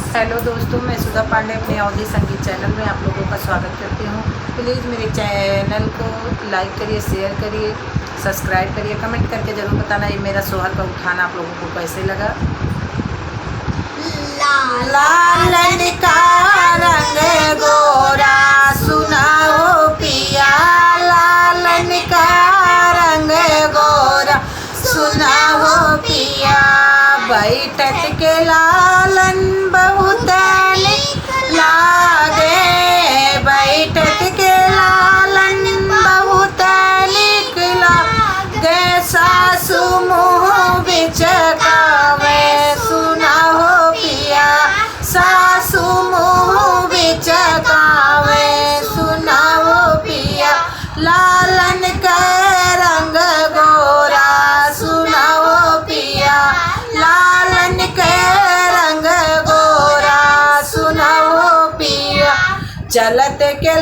Hello दोस्तों, मैं सुधा पांडे अपने अवधि संगीत चैनल में आप लोगों का स्वागत करती हूँ। प्लीज़ मेरे चैनल को लाइक करिए, शेयर करिए, सब्सक्राइब करिए, कमेंट करके ज़रूर बताना ये मेरा सोहर का उठाना आप लोगों को कैसे लगा। लालन का रंग गोरा सुनाओ पिया, लालन का रंग गोरा सुनाओ पिया। बैठक के लालन बहुत लागे, बैठक के लालन बहुत निक लागे। सासु मुँह बिचकावे सुनाओ पिया, सासु मुँह बिचकावे सुनाओ पिया। लालन का रंग गोरा सुनाओ पिया, लालन के रंग गोरा सुनाओ पिया। चलत के